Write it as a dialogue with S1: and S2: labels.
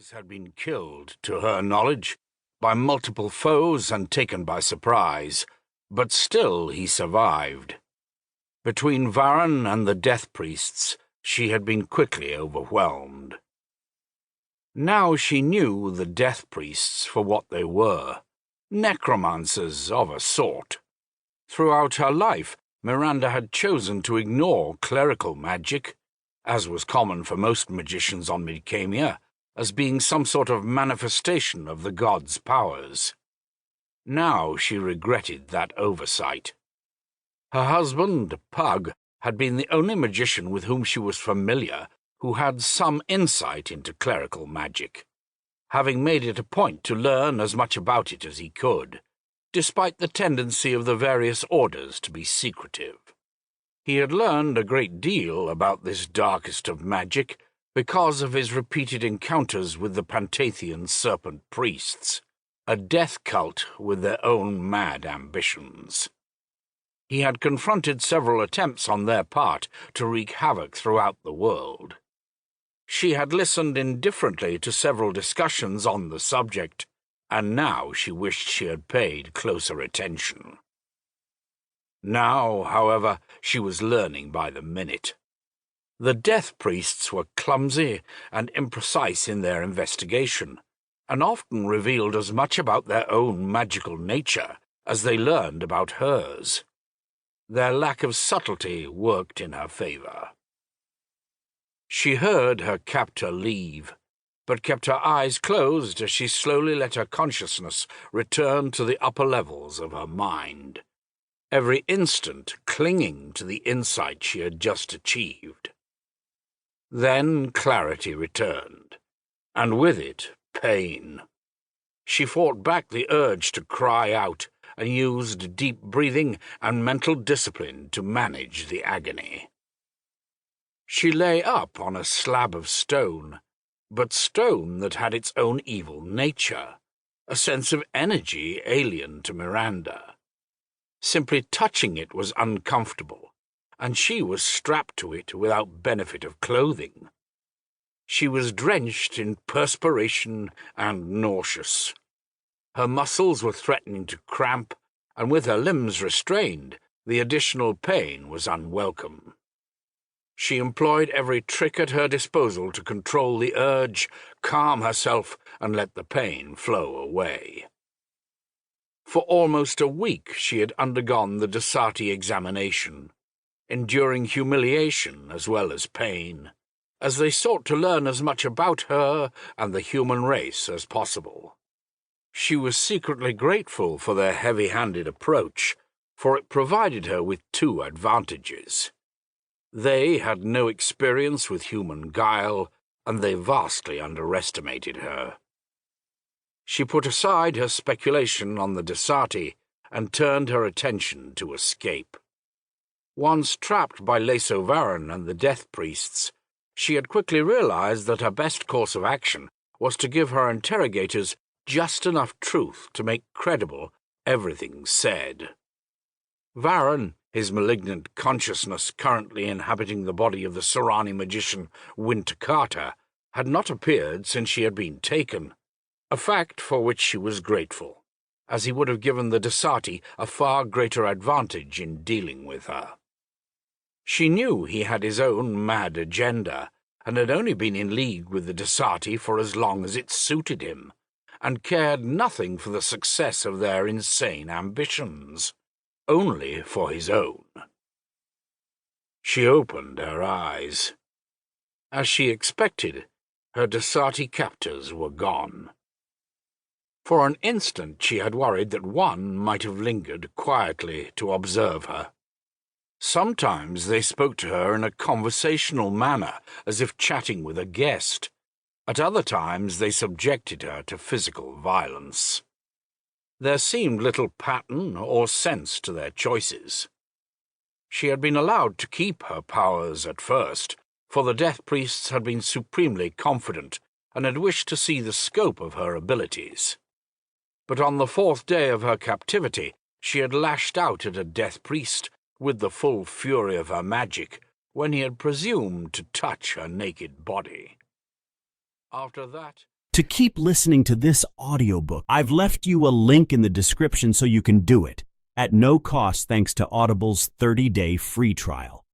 S1: enemies had been killed, to her knowledge, by multiple foes and taken by surprise, but still he survived. Between Varan and the death priests, she had been quickly overwhelmed. Now she knew the death priests for what they were, necromancers of a sort. Throughout her life, Miranda had chosen to ignore clerical magic, as was common for most magicians on Midcamia, as being some sort of manifestation of the gods' powers. Now she regretted that oversight. Her husband, Pug, had been the only magician with whom she was familiar who had some insight into clerical magic, having made it a point to learn as much about it as he could, despite the tendency of the various orders to be secretive. He had learned a great deal about this darkest of magic because of his repeated encounters with the Pantathian serpent priests, a death cult with their own mad ambitions. He had confronted several attempts on their part to wreak havoc throughout the world. She had listened indifferently to several discussions on the subject, and now she wished she had paid closer attention. Now, however, she was learning by the minute. The death priests were clumsy and imprecise in their investigation, and often revealed as much about their own magical nature as they learned about hers. Their lack of subtlety worked in her favor. She heard her captor leave, but kept her eyes closed as she slowly let her consciousness return to the upper levels of her mind, every instant clinging to the insight she had just achieved. Then clarity returned, and with it, pain. She fought back the urge to cry out and used deep breathing and mental discipline to manage the agony. She lay up on a slab of stone, but stone that had its own evil nature, a sense of energy alien to Miranda. Simply touching it was uncomfortable, and she was strapped to it without benefit of clothing. She was drenched in perspiration and nauseous. Her muscles were threatening to cramp, and with her limbs restrained, the additional pain was unwelcome. She employed every trick at her disposal to control the urge, calm herself, and let the pain flow away. For almost a week she had undergone the Desati examination, enduring humiliation as well as pain, as they sought to learn as much about her and the human race as possible. She was secretly grateful for their heavy-handed approach, for it provided her with two advantages. They had no experience with human guile, and they vastly underestimated her. She put aside her speculation on the Desati and turned her attention to escape. Once trapped by Leso Varan and the death priests, she had quickly realized that her best course of action was to give her interrogators just enough truth to make credible everything said. Varan, his malignant consciousness currently inhabiting the body of the Sorani magician Winter Carter, had not appeared since she had been taken, a fact for which she was grateful, as he would have given the Desati a far greater advantage in dealing with her. She knew he had his own mad agenda, and had only been in league with the Desati for as long as it suited him, and cared nothing for the success of their insane ambitions, only for his own. She opened her eyes. As she expected, her Desati captors were gone. For an instant she had worried that one might have lingered quietly to observe her. Sometimes they spoke to her in a conversational manner, as if chatting with a guest. At other times they subjected her to physical violence. There seemed little pattern or sense to their choices. She had been allowed to keep her powers at first, for the death priests had been supremely confident and had wished to see the scope of her abilities. But on the fourth day of her captivity, she had lashed out at a death priest with the full fury of her magic when he had presumed to touch her naked body. After that,
S2: To keep listening to this audiobook, I've left you a link in the description so you can do it, at no cost thanks to Audible's 30-day free trial.